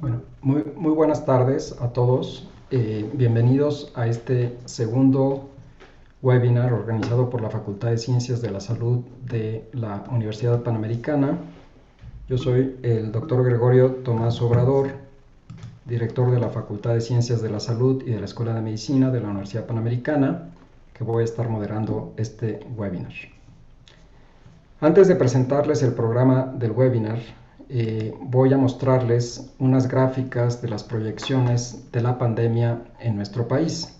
Bueno, muy buenas tardes a todos. Bienvenidos a este segundo webinar organizado por la Facultad de Ciencias de la Salud de la Universidad Panamericana. Yo soy el doctor Gregorio Tomás Obrador, director de la Facultad de Ciencias de la Salud y de la Escuela de Medicina de la Universidad Panamericana, que voy a estar moderando este webinar. Antes de presentarles el programa del webinar, voy a mostrarles unas gráficas de las proyecciones de la pandemia en nuestro país.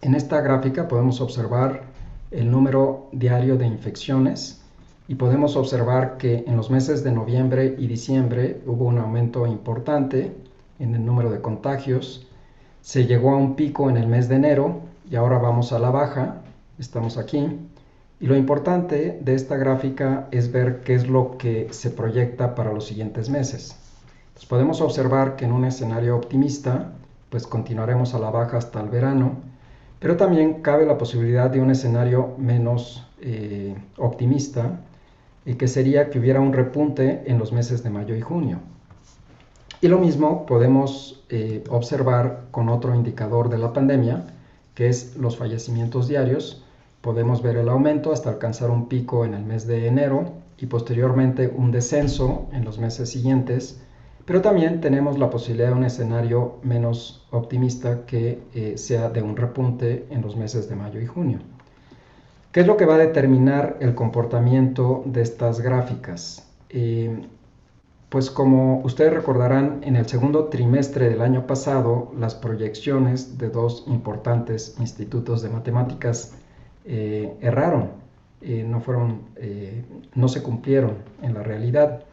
En esta gráfica podemos observar el número diario de infecciones y podemos observar que en los meses de noviembre y diciembre hubo un aumento importante en el número de contagios. Se llegó a un pico en el mes de enero y ahora vamos a la baja, estamos aquí. Y lo importante de esta gráfica es ver qué es lo que se proyecta para los siguientes meses. Pues podemos observar que en un escenario optimista, pues continuaremos a la baja hasta el verano, pero también cabe la posibilidad de un escenario menos optimista, que sería que hubiera un repunte en los meses de mayo y junio. Y lo mismo podemos observar con otro indicador de la pandemia, que es los fallecimientos diarios. Podemos ver el aumento hasta alcanzar un pico en el mes de enero y posteriormente un descenso en los meses siguientes, pero también tenemos la posibilidad de un escenario menos optimista que sea de un repunte en los meses de mayo y junio. ¿Qué es lo que va a determinar el comportamiento de estas gráficas? Pues como ustedes recordarán, en el segundo trimestre del año pasado, las proyecciones de dos importantes institutos de matemáticas erraron, no se cumplieron en la realidad.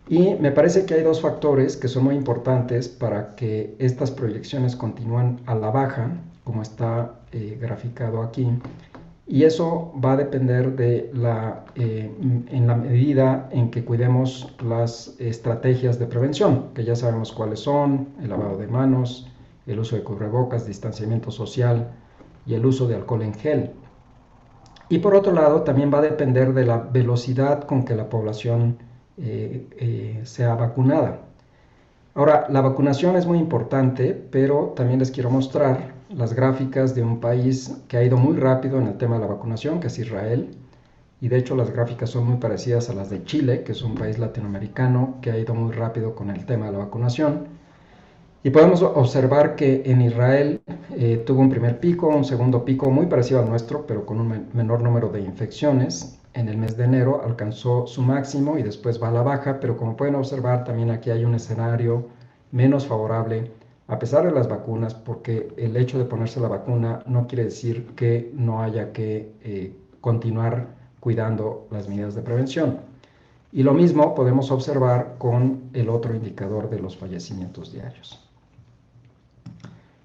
Y me parece que hay dos factores que son muy importantes para que estas proyecciones continúen a la baja, como está graficado aquí. Y eso va a depender de en la medida en que cuidemos las estrategias de prevención, que ya sabemos cuáles son: el lavado de manos, el uso de cubrebocas, distanciamiento social y el uso de alcohol en gel. Y por otro lado, también va a depender de la velocidad con que la población sea vacunada. Ahora, la vacunación es muy importante, pero también les quiero mostrar las gráficas de un país que ha ido muy rápido en el tema de la vacunación, que es Israel. Y de hecho las gráficas son muy parecidas a las de Chile, que es un país latinoamericano que ha ido muy rápido con el tema de la vacunación. Y podemos observar que en Israel tuvo un primer pico, un segundo pico muy parecido al nuestro, pero con un menor número de infecciones. En el mes de enero alcanzó su máximo y después va a la baja, pero como pueden observar también aquí hay un escenario menos favorable a pesar de las vacunas, porque el hecho de ponerse la vacuna no quiere decir que no haya que continuar cuidando las medidas de prevención. Y lo mismo podemos observar con el otro indicador de los fallecimientos diarios.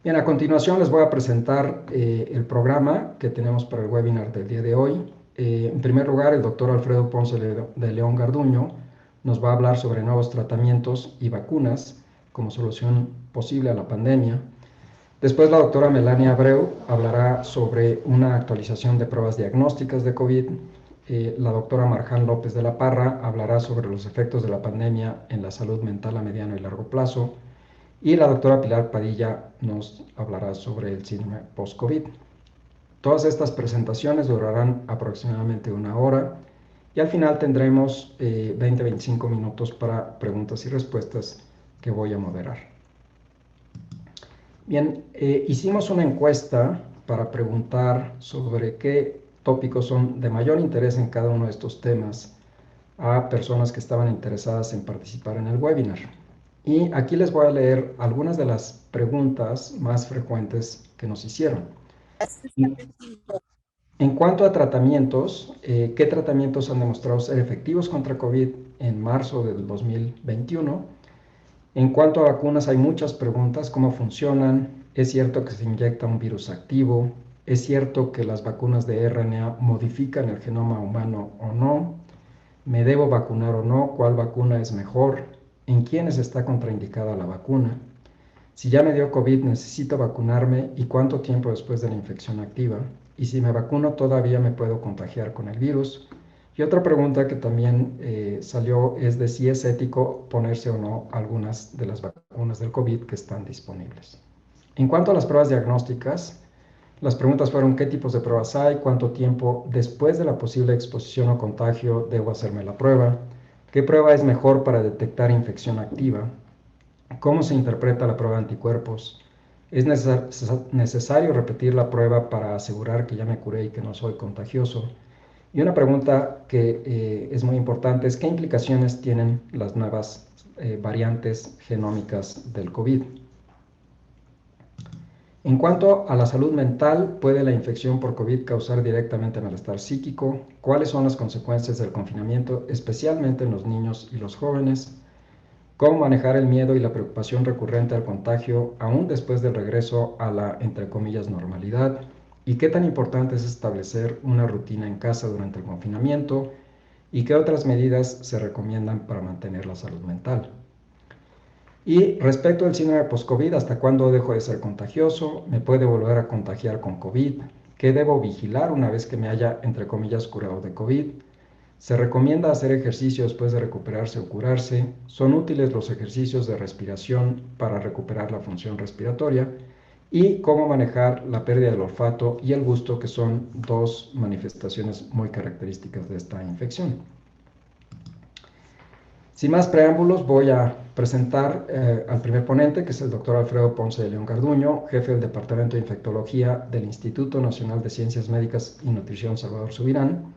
Bien, a continuación les voy a presentar el programa que tenemos para el webinar del día de hoy. En primer lugar, el doctor Alfredo Ponce de León Garduño nos va a hablar sobre nuevos tratamientos y vacunas como solución posible a la pandemia. Después, la doctora Melania Abreu hablará sobre una actualización de pruebas diagnósticas de COVID. La doctora Marján López de la Parra hablará sobre los efectos de la pandemia en la salud mental a mediano y largo plazo. Y la doctora Pilar Padilla nos hablará sobre el síndrome post-COVID. Todas estas presentaciones durarán aproximadamente una hora y al final tendremos 20-25 minutos para preguntas y respuestas que voy a moderar. Bien, hicimos una encuesta para preguntar sobre qué tópicos son de mayor interés en cada uno de estos temas a personas que estaban interesadas en participar en el webinar. Y aquí les voy a leer algunas de las preguntas más frecuentes que nos hicieron. En cuanto a tratamientos, ¿qué tratamientos han demostrado ser efectivos contra COVID en marzo del 2021? En cuanto a vacunas, hay muchas preguntas: ¿cómo funcionan? ¿Es cierto que se inyecta un virus activo? ¿Es cierto que las vacunas de RNA modifican el genoma humano o no? ¿Me debo vacunar o no? ¿Cuál vacuna es mejor? ¿En quiénes está contraindicada la vacuna? Si ya me dio COVID, ¿necesito vacunarme? ¿Y cuánto tiempo después de la infección activa? Y si me vacuno, ¿todavía me puedo contagiar con el virus? Y otra pregunta que también salió es de si es ético ponerse o no algunas de las vacunas del COVID que están disponibles. En cuanto a las pruebas diagnósticas, las preguntas fueron qué tipos de pruebas hay, cuánto tiempo después de la posible exposición o contagio debo hacerme la prueba, qué prueba es mejor para detectar infección activa, cómo se interpreta la prueba de anticuerpos, es necesario repetir la prueba para asegurar que ya me curé y que no soy contagioso. Y una pregunta que es muy importante es qué implicaciones tienen las nuevas variantes genómicas del COVID. En cuanto a la salud mental, ¿puede la infección por COVID causar directamente malestar psíquico? ¿Cuáles son las consecuencias del confinamiento, especialmente en los niños y los jóvenes? ¿Cómo manejar el miedo y la preocupación recurrente al contagio aún después del regreso a la, entre comillas, normalidad? ¿Y qué tan importante es establecer una rutina en casa durante el confinamiento? ¿Y qué otras medidas se recomiendan para mantener la salud mental? Y respecto al síndrome post-COVID, ¿hasta cuándo dejo de ser contagioso? ¿Me puede volver a contagiar con COVID? ¿Qué debo vigilar una vez que me haya, entre comillas, curado de COVID? ¿Se recomienda hacer ejercicio después de recuperarse o curarse? ¿Son útiles los ejercicios de respiración para recuperar la función respiratoria? Y cómo manejar la pérdida del olfato y el gusto, que son dos manifestaciones muy características de esta infección. Sin más preámbulos, voy a presentar al primer ponente, que es el doctor Alfredo Ponce de León Garduño, jefe del Departamento de Infectología del Instituto Nacional de Ciencias Médicas y Nutrición Salvador Subirán.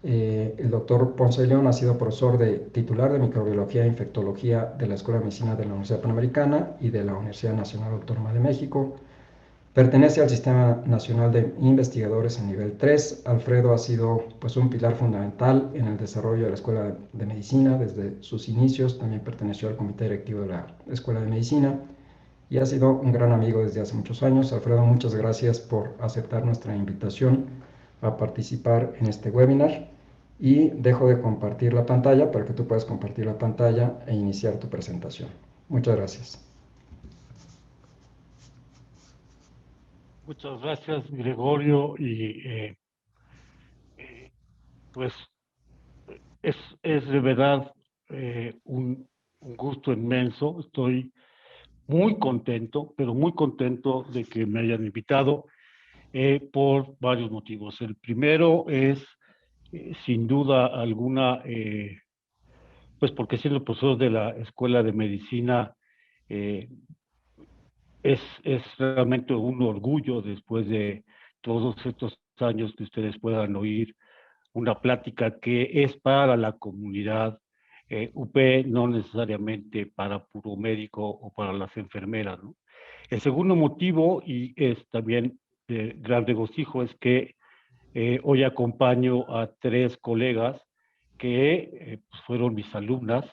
El doctor Ponce de León ha sido profesor titular de Microbiología e Infectología de la Escuela de Medicina de la Universidad Panamericana y de la Universidad Nacional Autónoma de México. Pertenece al Sistema Nacional de Investigadores en nivel 3. Alfredo ha sido pues, un pilar fundamental en el desarrollo de la Escuela de Medicina desde sus inicios. También perteneció al comité directivo de la Escuela de Medicina y ha sido un gran amigo desde hace muchos años. Alfredo, muchas gracias por aceptar nuestra invitación a participar en este webinar. Y dejo de compartir la pantalla para que tú puedas compartir la pantalla e iniciar tu presentación. Muchas gracias. Muchas gracias, Gregorio, y pues es de verdad un gusto inmenso. Estoy muy contento, pero muy contento de que me hayan invitado por varios motivos. El primero es, sin duda alguna, pues porque siendo profesor de la Escuela de Medicina, eh, es realmente un orgullo después de todos estos años que ustedes puedan oír una plática que es para la comunidad UP, no necesariamente para puro médico o para las enfermeras, ¿no? El segundo motivo, y es también de gran regocijo, es que hoy acompaño a tres colegas que pues fueron mis alumnas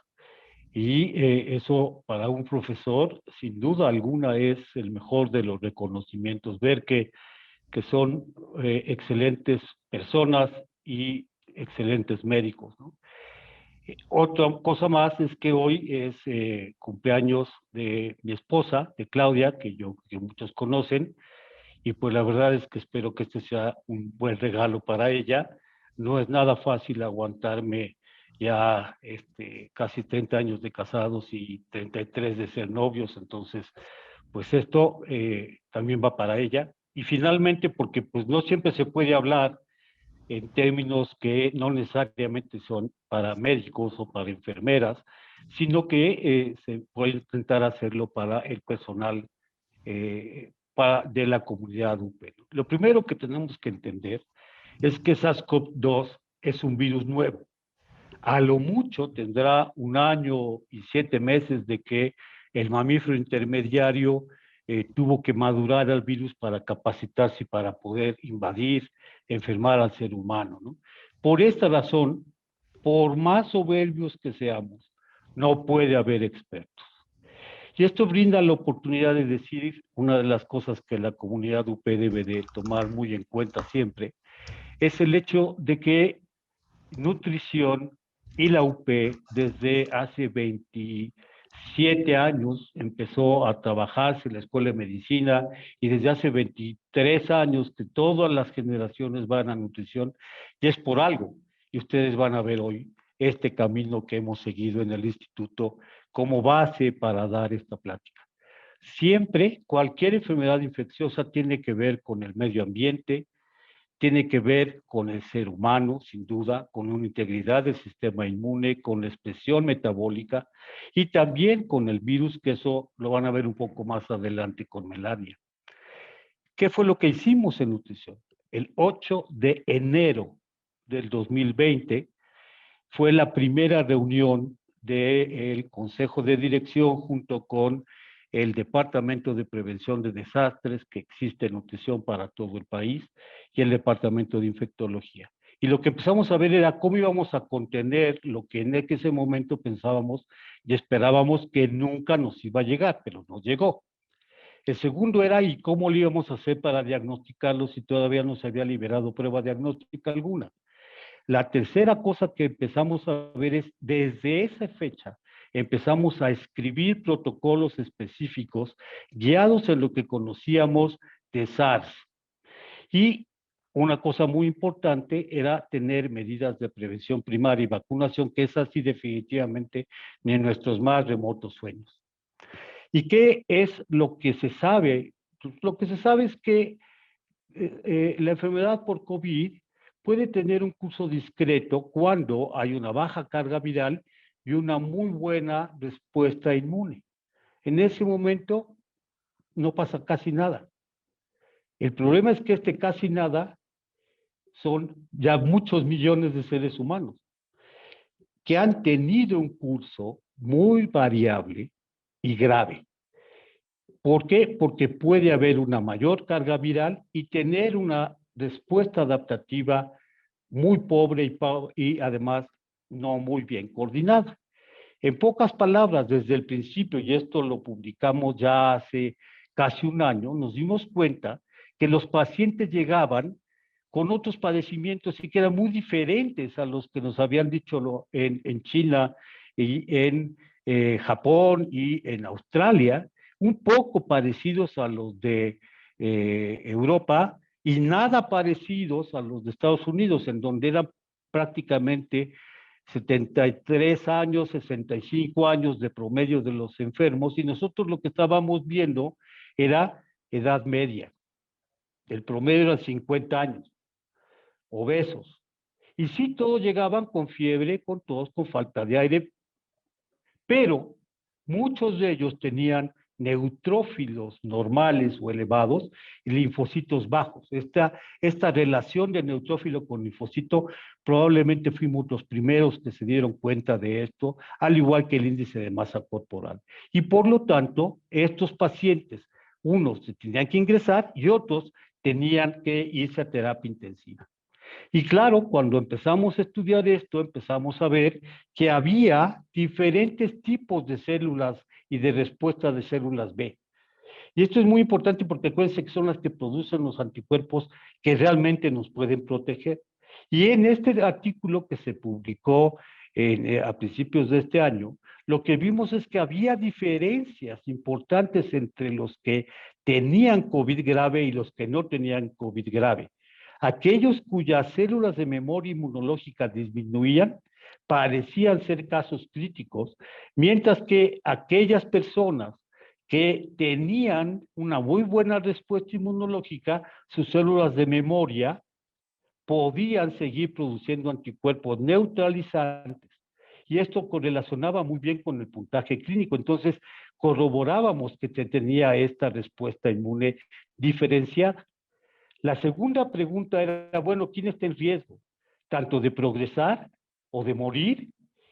y eso para un profesor, sin duda alguna, es el mejor de los reconocimientos, ver que son excelentes personas y excelentes médicos, ¿no? Otra cosa más es que hoy es cumpleaños de mi esposa, de Claudia, que muchos conocen, y pues la verdad es que espero que este sea un buen regalo para ella. No es nada fácil aguantarme ya casi 30 años de casados y 33 de ser novios, entonces pues esto también va para ella. Y finalmente, porque pues no siempre se puede hablar en términos que no necesariamente son para médicos o para enfermeras, sino que se puede intentar hacerlo para el personal de la comunidad UP. Lo primero que tenemos que entender es que SARS-CoV-2 es un virus nuevo. A lo mucho tendrá 1 año y 7 meses de que el mamífero intermediario tuvo que madurar al virus para capacitarse y para poder invadir, enfermar al ser humano, ¿no? Por esta razón, por más soberbios que seamos, no puede haber expertos. Y esto brinda la oportunidad de decir una de las cosas que la comunidad UP debe de tomar muy en cuenta siempre, es el hecho de que nutrición y la UP desde hace 27 años empezó a trabajarse en la Escuela de Medicina y desde hace 23 años que todas las generaciones van a nutrición y es por algo. y ustedes van a ver hoy este camino que hemos seguido en el instituto como base para dar esta plática. Siempre, cualquier enfermedad infecciosa tiene que ver con el medio ambiente, tiene que ver con el ser humano, sin duda, con una integridad del sistema inmune, con la expresión metabólica y también con el virus, que eso lo van a ver un poco más adelante con Melania. ¿Qué fue lo que hicimos en nutrición? El 8 de enero del 2020 fue la primera reunión del Consejo de Dirección junto con el Departamento de Prevención de Desastres, que existe en nutrición para todo el país, y el Departamento de Infectología. Y lo que empezamos a ver era cómo íbamos a contener lo que en ese momento pensábamos y esperábamos que nunca nos iba a llegar, pero nos llegó. El segundo era, ¿y cómo lo íbamos a hacer para diagnosticarlo si todavía no se había liberado prueba diagnóstica alguna? La tercera cosa que empezamos a ver es, desde esa fecha, empezamos a escribir protocolos específicos guiados en lo que conocíamos de SARS. Y una cosa muy importante era tener medidas de prevención primaria y vacunación, que es así definitivamente ni en nuestros más remotos sueños. ¿Y qué es lo que se sabe? Pues lo que se sabe es que la enfermedad por COVID puede tener un curso discreto cuando hay una baja carga viral y una muy buena respuesta inmune. En ese momento no pasa casi nada. El problema es que este casi nada son ya muchos millones de seres humanos que han tenido un curso muy variable y grave. ¿Por qué? Porque puede haber una mayor carga viral y tener una respuesta adaptativa muy pobre y además no muy bien coordinada. En pocas palabras, desde el principio, y esto lo publicamos ya hace casi un año, nos dimos cuenta que los pacientes llegaban con otros padecimientos y que eran muy diferentes a los que nos habían dicho en China y en Japón y en Australia, un poco parecidos a los de Europa y nada parecidos a los de Estados Unidos, en donde eran prácticamente 73 años, 65 años de promedio de los enfermos, y nosotros lo que estábamos viendo era edad media. El promedio era 50 años, obesos. Y sí, todos llegaban con fiebre, con tos, con falta de aire, pero muchos de ellos tenían neutrófilos normales o elevados y linfocitos bajos. Esta relación de neutrófilo con linfocito, probablemente fuimos los primeros que se dieron cuenta de esto, al igual que el índice de masa corporal. Y por lo tanto, estos pacientes, unos se tenían que ingresar y otros tenían que irse a terapia intensiva. Y claro, cuando empezamos a estudiar esto, empezamos a ver que había diferentes tipos de células y de respuesta de células B. Y esto es muy importante porque acuérdense que son las que producen los anticuerpos que realmente nos pueden proteger. Y en este artículo que se publicó a principios de este año, lo que vimos es que había diferencias importantes entre los que tenían COVID grave y los que no tenían COVID grave. Aquellos cuyas células de memoria inmunológica disminuían parecían ser casos críticos, mientras que aquellas personas que tenían una muy buena respuesta inmunológica, sus células de memoria podían seguir produciendo anticuerpos neutralizantes. Y esto correlacionaba muy bien con el puntaje clínico. Entonces, corroborábamos que se tenía esta respuesta inmune diferenciada. La segunda pregunta era, bueno, ¿quién está en riesgo? Tanto de progresar o de morir,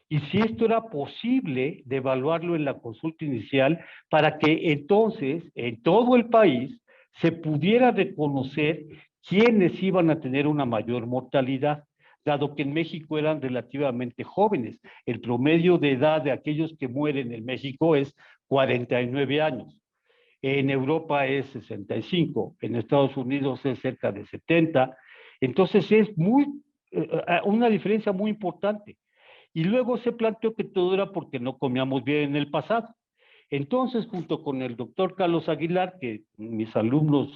y si esto era posible de evaluarlo en la consulta inicial para que entonces en todo el país se pudiera reconocer quiénes iban a tener una mayor mortalidad, dado que en México eran relativamente jóvenes. El promedio de edad de aquellos que mueren en México es 49 años. En Europa es 65, en Estados Unidos es cerca de 70. Entonces es una diferencia muy importante. Y luego se planteó que todo era porque no comíamos bien en el pasado. Entonces, junto con el doctor Carlos Aguilar, que mis alumnos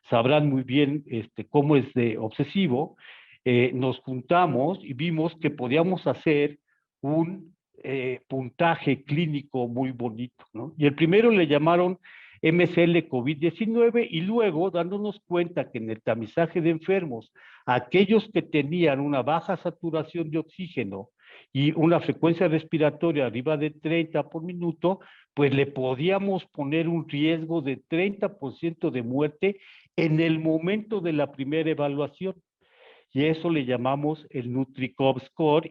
sabrán muy bien cómo es de obsesivo, nos juntamos y vimos que podíamos hacer un puntaje clínico muy bonito, ¿no? Y el primero le llamaron MCL COVID-19 y luego, dándonos cuenta que en el tamizaje de enfermos, aquellos que tenían una baja saturación de oxígeno y una frecuencia respiratoria arriba de 30 por minuto, pues le podíamos poner un riesgo de 30% de muerte en el momento de la primera evaluación. Y eso le llamamos el NutriCov Score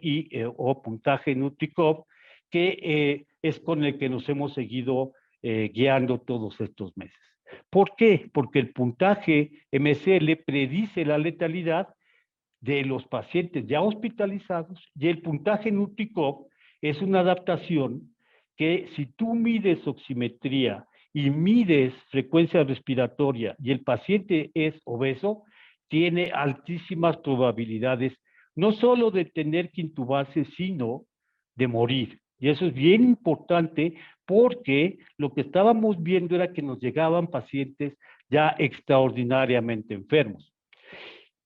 o puntaje NutriCov, que es con el que nos hemos seguido guiando todos estos meses. ¿Por qué? Porque el puntaje MCL predice la letalidad de los pacientes ya hospitalizados y el puntaje NutriCov es una adaptación que si tú mides oximetría y mides frecuencia respiratoria y el paciente es obeso, tiene altísimas probabilidades no solo de tener que intubarse, sino de morir. Y eso es bien importante porque lo que estábamos viendo era que nos llegaban pacientes ya extraordinariamente enfermos.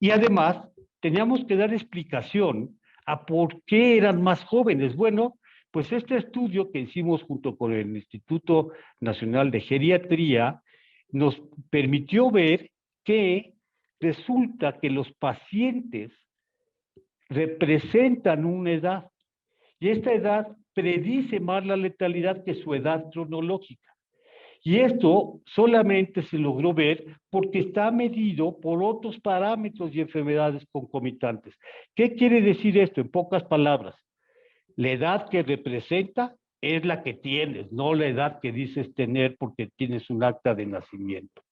Y además, teníamos que dar explicación a por qué eran más jóvenes. Bueno, pues este estudio que hicimos junto con el Instituto Nacional de Geriatría nos permitió ver que resulta que los pacientes representan una edad y esta edad predice más la letalidad que su edad cronológica. Y esto solamente se logró ver porque está medido por otros parámetros y enfermedades concomitantes. ¿Qué quiere decir esto? En pocas palabras, la edad que representa es la que tienes, no la edad que dices tener porque tienes un acta de nacimiento.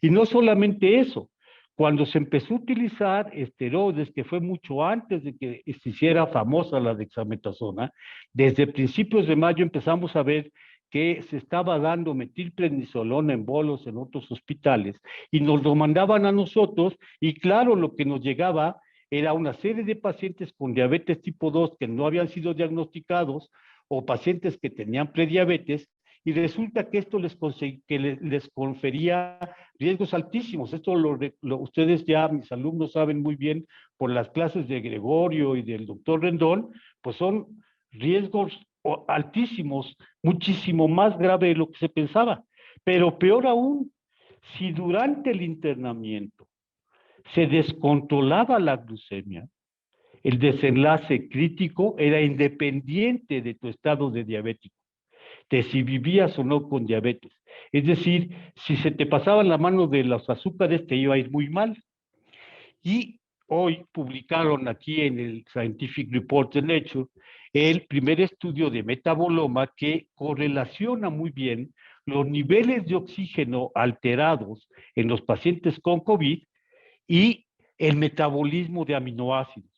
Y no solamente eso, cuando se empezó a utilizar esteroides, que fue mucho antes de que se hiciera famosa la dexametasona, desde principios de mayo empezamos a ver que se estaba dando metilprednisolona en bolos en otros hospitales y nos lo mandaban a nosotros y claro, lo que nos llegaba era una serie de pacientes con diabetes tipo 2 que no habían sido diagnosticados o pacientes que tenían prediabetes y resulta que esto les confería riesgos altísimos. Esto ustedes ya, mis alumnos saben muy bien por las clases de Gregorio y del doctor Rendón, pues son riesgos altísimos, muchísimo más grave de lo que se pensaba. Pero peor aún, si durante el internamiento se descontrolaba la glucemia, el desenlace crítico era independiente de tu estado de diabético, de si vivías o no con diabetes. Es decir, si se te pasaban la mano de los azúcares, te iba a ir muy mal. Y hoy publicaron aquí en el Scientific Report de Nature el primer estudio de metaboloma que correlaciona muy bien los niveles de oxígeno alterados en los pacientes con COVID y el metabolismo de aminoácidos.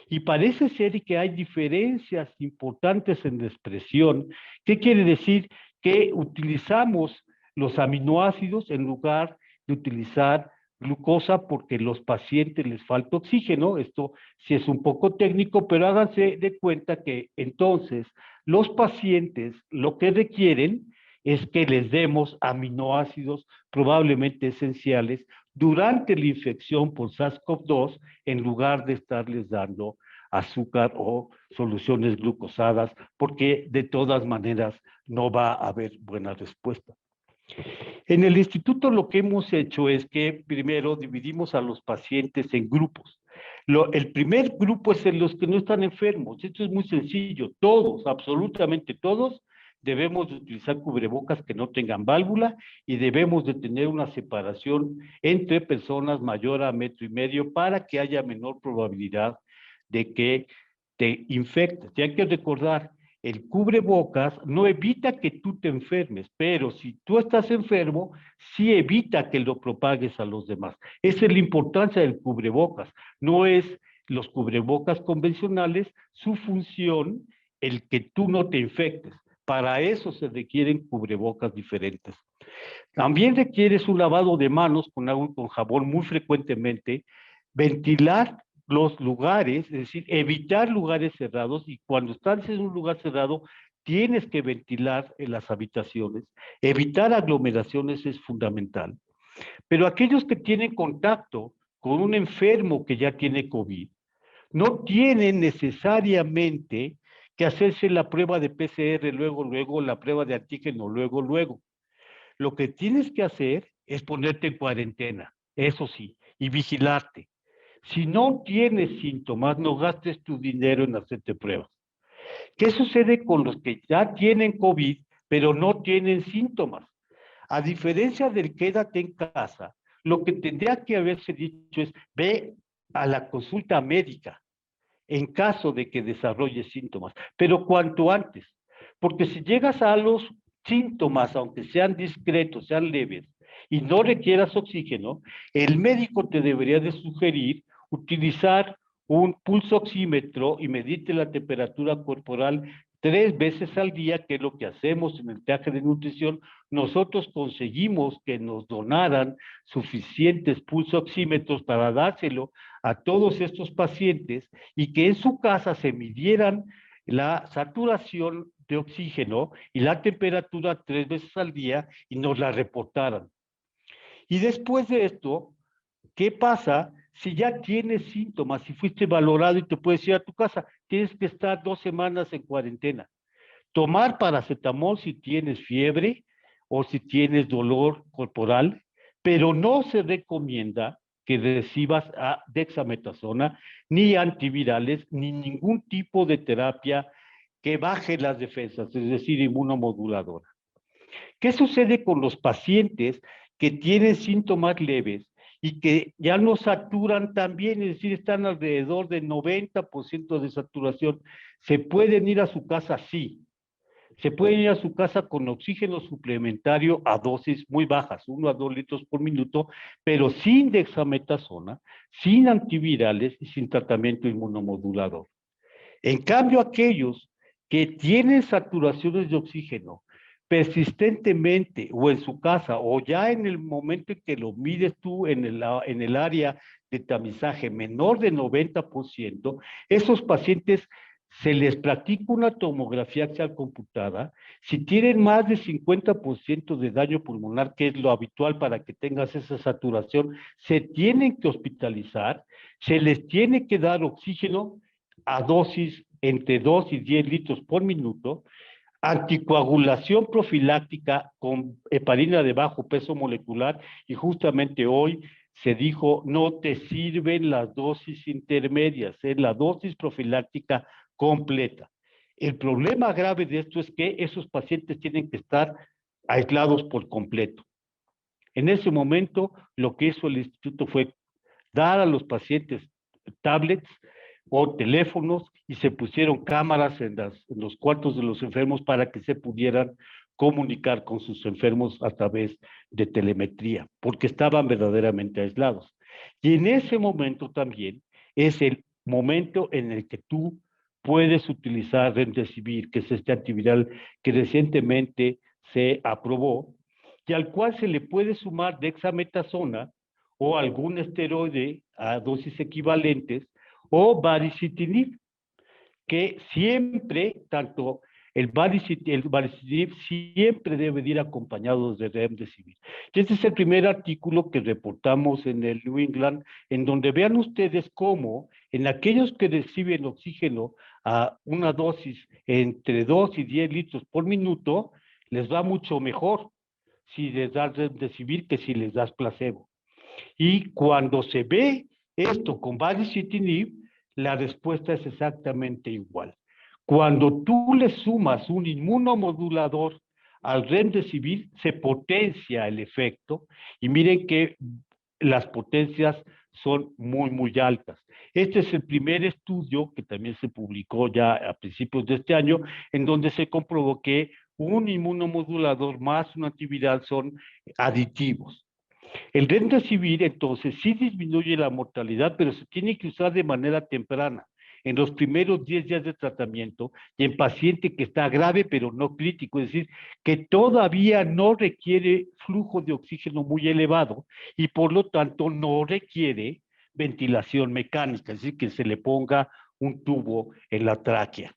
Y parece ser que hay diferencias importantes en la expresión. ¿Qué quiere decir? Que utilizamos los aminoácidos en lugar de utilizar glucosa porque los pacientes les falta oxígeno. Esto sí es un poco técnico, pero háganse de cuenta que entonces los pacientes lo que requieren es que les demos aminoácidos probablemente esenciales durante la infección por SARS-CoV-2 en lugar de estarles dando azúcar o soluciones glucosadas, porque de todas maneras no va a haber buena respuesta. En el instituto lo que hemos hecho es que primero dividimos a los pacientes en grupos. El primer grupo es en los que no están enfermos. Esto es muy sencillo. Todos, absolutamente todos, debemos de utilizar cubrebocas que no tengan válvula y debemos de tener una separación entre personas mayor a 1,5 metros para que haya menor probabilidad de que te infectes. Y hay que recordar, el cubrebocas no evita que tú te enfermes, pero si tú estás enfermo, sí evita que lo propagues a los demás. Esa es la importancia del cubrebocas. No es los cubrebocas convencionales, su función, el que tú no te infectes. Para eso se requieren cubrebocas diferentes. También requieres un lavado de manos con agua y con jabón muy frecuentemente, ventilar los lugares, es decir, evitar lugares cerrados y cuando estás en un lugar cerrado tienes que ventilar en las habitaciones. Evitar aglomeraciones es fundamental. Pero aquellos que tienen contacto con un enfermo que ya tiene COVID, no tiene necesariamente que hacerse la prueba de PCR luego, la prueba de antígeno luego. Lo que tienes que hacer es ponerte en cuarentena, eso sí, y vigilarte. Si no tienes síntomas, no gastes tu dinero en hacerte pruebas. ¿Qué sucede con los que ya tienen COVID, pero no tienen síntomas? A diferencia del quédate en casa, lo que tendría que haberse dicho es ve a la consulta médica en caso de que desarrolle síntomas, pero cuanto antes, porque si llegas a los síntomas, aunque sean discretos, sean leves, y no requieras oxígeno, el médico te debería de sugerir utilizar un pulso oxímetro y medirte la temperatura corporal 3 veces al día, que es lo que hacemos en el traje de nutrición. Nosotros conseguimos que nos donaran suficientes pulso oxímetros para dárselo a todos estos pacientes y que en su casa se midieran la saturación de oxígeno y la temperatura 3 veces al día y nos la reportaran. Y después de esto, ¿qué pasa si ya tienes síntomas, si fuiste valorado y te puedes ir a tu casa? Tienes que estar 2 semanas en cuarentena. Tomar paracetamol si tienes fiebre o si tienes dolor corporal, pero no se recomienda que recibas dexametasona, ni antivirales, ni ningún tipo de terapia que baje las defensas, es decir, inmunomoduladora. ¿Qué sucede con los pacientes que tienen síntomas leves y que ya no saturan también, es decir, están alrededor del 90% de saturación? ¿Se pueden ir a su casa? Sí. Se pueden ir a su casa con oxígeno suplementario a dosis muy bajas, 1 a 2 litros por minuto, pero sin dexametasona, sin antivirales y sin tratamiento inmunomodulador. En cambio, aquellos que tienen saturaciones de oxígeno persistentemente o en su casa o ya en el momento en que lo mides tú en el área de tamizaje menor de 90%, esos pacientes se les practica una tomografía axial computada. Si tienen más de 50% de daño pulmonar, que es lo habitual para que tengas esa saturación, se tienen que hospitalizar, se les tiene que dar oxígeno a dosis entre 2 y 10 litros por minuto, anticoagulación profiláctica con heparina de bajo peso molecular, y justamente hoy se dijo no te sirven las dosis intermedias, es la dosis profiláctica completa. El problema grave de esto es que esos pacientes tienen que estar aislados por completo. En ese momento, lo que hizo el instituto fue dar a los pacientes tablets o teléfonos y se pusieron cámaras en los cuartos de los enfermos para que se pudieran comunicar con sus enfermos a través de telemetría, porque estaban verdaderamente aislados. Y en ese momento también es el momento en el que tú puedes utilizar Remdesivir, que es este antiviral que recientemente se aprobó y al cual se le puede sumar dexametasona o algún esteroide a dosis equivalentes o baricitinib, que siempre, tanto el baricitinib siempre debe ir acompañado de remdesivir. Y este es el primer artículo que reportamos en el New England, en donde vean ustedes cómo en aquellos que reciben oxígeno a una dosis entre 2 y 10 litros por minuto, les va mucho mejor si les das remdesivir que si les das placebo. Y cuando se ve esto con baricitinib, la respuesta es exactamente igual. Cuando tú le sumas un inmunomodulador al remdesivir, se potencia el efecto y miren que las potencias son muy altas. Este es el primer estudio que también se publicó ya a principios de este año, en donde se comprobó que un inmunomodulador más un antiviral son aditivos. El remdesivir entonces sí disminuye la mortalidad, pero se tiene que usar de manera temprana, en los primeros 10 días de tratamiento y en paciente que está grave pero no crítico, es decir, que todavía no requiere flujo de oxígeno muy elevado y por lo tanto no requiere ventilación mecánica, es decir, que se le ponga un tubo en la tráquea.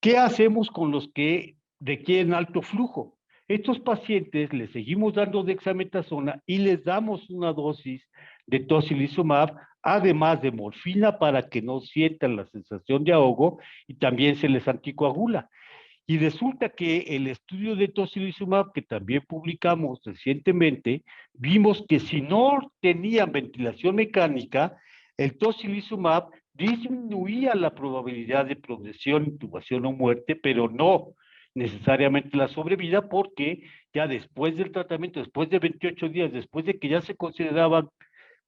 ¿Qué hacemos con los que requieren alto flujo? Estos pacientes les seguimos dando dexametasona y les damos una dosis de tocilizumab, además de morfina para que no sientan la sensación de ahogo y también se les anticoagula. Y resulta que el estudio de tocilizumab, que también publicamos recientemente, vimos que si no tenían ventilación mecánica, el tocilizumab disminuía la probabilidad de progresión, intubación o muerte, pero no necesariamente la sobrevida, porque ya después del tratamiento, después de 28 días, después de que ya se consideraban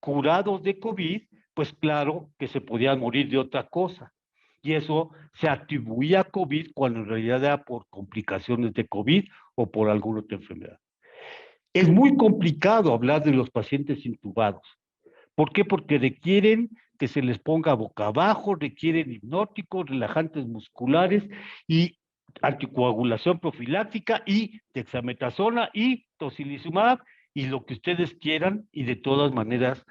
curados de COVID, pues claro que se podían morir de otra cosa. Y eso se atribuía a COVID cuando en realidad era por complicaciones de COVID o por alguna otra enfermedad. Es muy complicado hablar de los pacientes intubados. ¿Por qué? Porque requieren que se les ponga boca abajo, requieren hipnóticos, relajantes musculares y anticoagulación profiláctica y dexametasona y tocilizumab y lo que ustedes quieran, y de todas maneras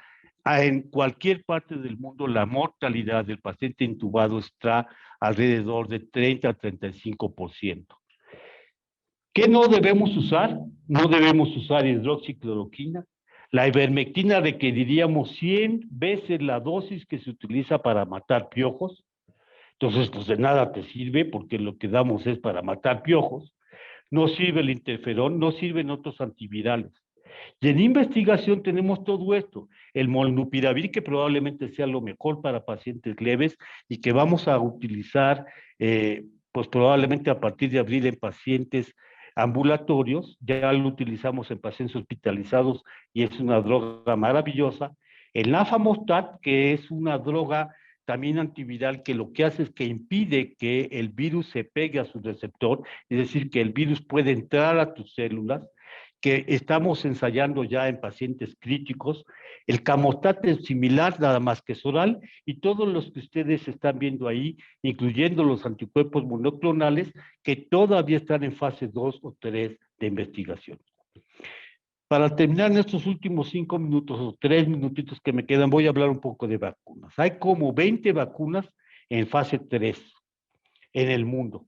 en cualquier parte del mundo la mortalidad del paciente intubado está alrededor de 30 a 35%. ¿Qué no debemos usar? No debemos usar hidroxicloroquina. La ivermectina requeriríamos 100 veces la dosis que se utiliza para matar piojos. Entonces, pues de nada te sirve porque lo que damos es para matar piojos. No sirve el interferón, no sirven otros antivirales. Y en investigación tenemos todo esto, el molnupiravir, que probablemente sea lo mejor para pacientes leves y que vamos a utilizar, pues probablemente a partir de abril en pacientes ambulatorios, ya lo utilizamos en pacientes hospitalizados y es una droga maravillosa. El nafamostat, que es una droga también antiviral, que lo que hace es que impide que el virus se pegue a su receptor, es decir, que el virus puede entrar a tus células, que estamos ensayando ya en pacientes críticos. El Camostat es similar, nada más que es oral, y todos los que ustedes están viendo ahí, incluyendo los anticuerpos monoclonales, que todavía están en fase 2 o 3 de investigación. Para terminar en estos últimos 5 minutos o 3 minutitos que me quedan, voy a hablar un poco de vacunas. Hay como 20 vacunas en fase 3 en el mundo.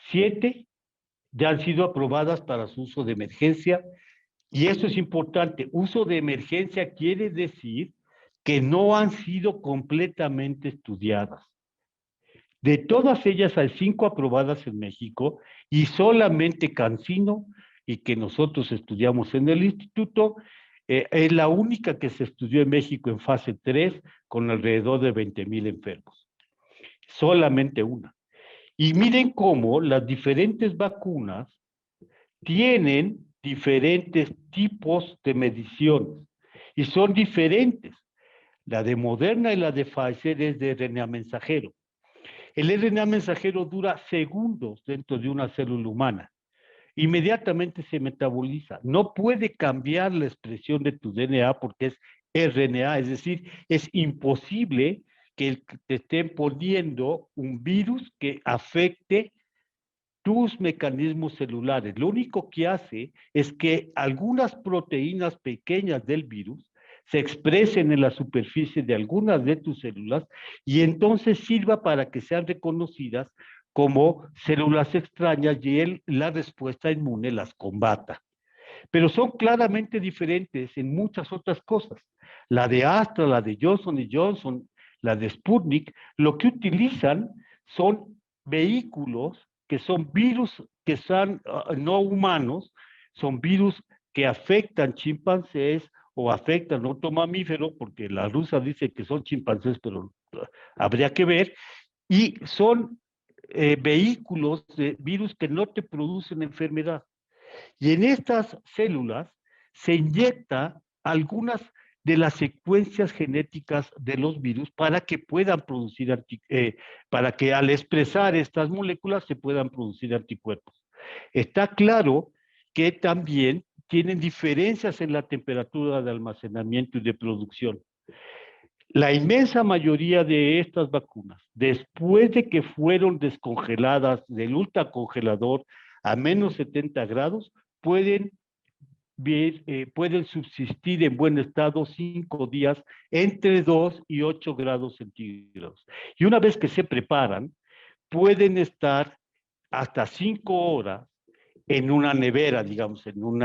7 ya han sido aprobadas para su uso de emergencia. Y esto es importante, uso de emergencia quiere decir que no han sido completamente estudiadas. De todas ellas hay 5 aprobadas en México y solamente CanSino, y que nosotros estudiamos en el instituto, es la única que se estudió en México en fase 3 con alrededor de 20,000 enfermos. Solamente una. Y miren cómo las diferentes vacunas tienen diferentes tipos de mediciones y son diferentes. La de Moderna y la de Pfizer es de RNA mensajero. El RNA mensajero dura segundos dentro de una célula humana. Inmediatamente se metaboliza. No puede cambiar la expresión de tu DNA porque es RNA, es decir, es imposible que te estén poniendo un virus que afecte tus mecanismos celulares. Lo único que hace es que algunas proteínas pequeñas del virus se expresen en la superficie de algunas de tus células y entonces sirva para que sean reconocidas como células extrañas y la respuesta inmune las combata. Pero son claramente diferentes en muchas otras cosas. La de Astra, la de Johnson y Johnson, la de Sputnik, lo que utilizan son vehículos que son virus que son no humanos, son virus que afectan chimpancés o afectan otro mamífero, porque la rusa dice que son chimpancés, pero habría que ver, y son vehículos de virus que no te producen enfermedad. Y en estas células se inyecta algunas de las secuencias genéticas de los virus para que puedan producir, para que al expresar estas moléculas se puedan producir anticuerpos. Está claro que también tienen diferencias en la temperatura de almacenamiento y de producción. La inmensa mayoría de estas vacunas, después de que fueron descongeladas del ultracongelador a menos 70 grados, pueden subsistir en buen estado 5 días entre 2 y 8 grados centígrados. Y una vez que se preparan, pueden estar hasta 5 horas en una nevera, digamos, en un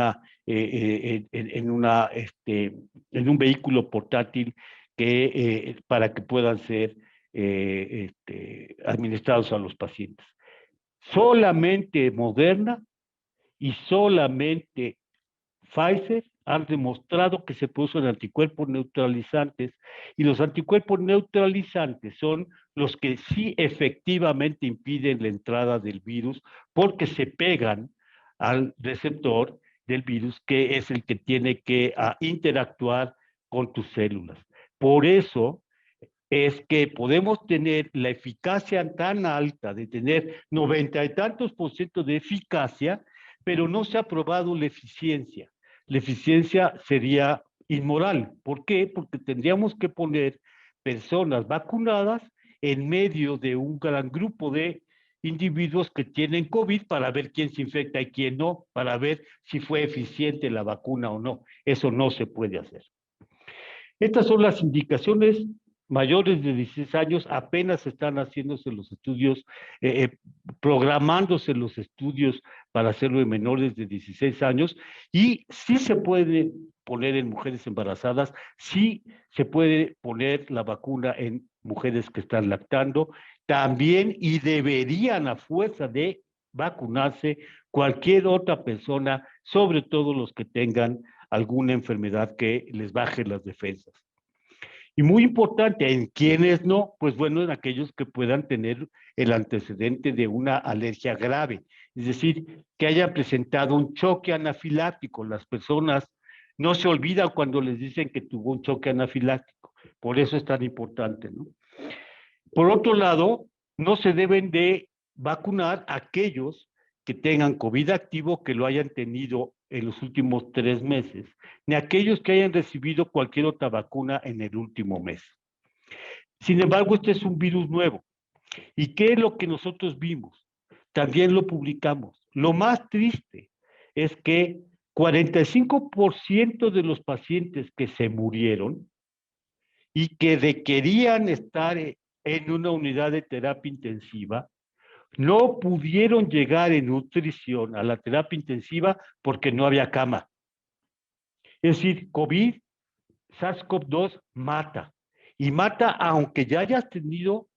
vehículo portátil para que puedan ser administrados a los pacientes. Solamente Moderna y solamente Pfizer han demostrado que se producen anticuerpos neutralizantes, y los anticuerpos neutralizantes son los que sí efectivamente impiden la entrada del virus porque se pegan al receptor del virus, que es el que tiene que interactuar con tus células. Por eso es que podemos tener la eficacia tan alta de tener 90 y tantos % de eficacia, pero no se ha probado la eficiencia. La eficiencia sería inmoral. ¿Por qué? Porque tendríamos que poner personas vacunadas en medio de un gran grupo de individuos que tienen COVID para ver quién se infecta y quién no, para ver si fue eficiente la vacuna o no. Eso no se puede hacer. Estas son las indicaciones. Mayores de 16 años apenas están haciéndose los estudios, programándose los estudios para hacerlo en menores de 16 años, y sí se puede poner en mujeres embarazadas, sí se puede poner la vacuna en mujeres que están lactando, también, y deberían a fuerza de vacunarse cualquier otra persona, sobre todo los que tengan alguna enfermedad que les baje las defensas. Y muy importante, en quienes no, pues bueno, en aquellos que puedan tener el antecedente de una alergia grave, es decir, que hayan presentado un choque anafiláctico. Las personas no se olvidan cuando les dicen que tuvo un choque anafiláctico, por eso es tan importante, ¿no? Por otro lado, no se deben de vacunar a aquellos que tengan COVID activo, que lo hayan tenido en los últimos 3 meses, ni aquellos que hayan recibido cualquier otra vacuna en el último mes. Sin embargo, este es un virus nuevo. ¿Y qué es lo que nosotros vimos? También lo publicamos. Lo más triste es que 45% de los pacientes que se murieron y que requerían estar en una unidad de terapia intensiva, no pudieron llegar en nutrición a la terapia intensiva porque no había cama. Es decir, COVID, SARS-CoV-2 mata. Y mata aunque ya hayas tenido,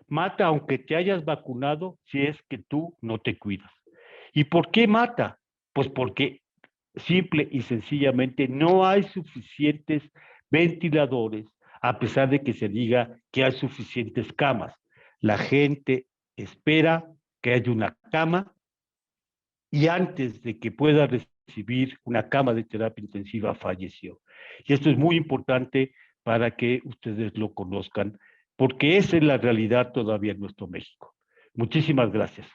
mata aunque te hayas vacunado, si es que tú no te cuidas. ¿Y por qué mata? Pues porque simple y sencillamente no hay suficientes ventiladores, a pesar de que se diga que hay suficientes camas. La gente espera que haya una cama, y antes de que pueda recibir una cama de terapia intensiva falleció. Y esto es muy importante para que ustedes lo conozcan, porque esa es la realidad todavía en nuestro México. Muchísimas gracias.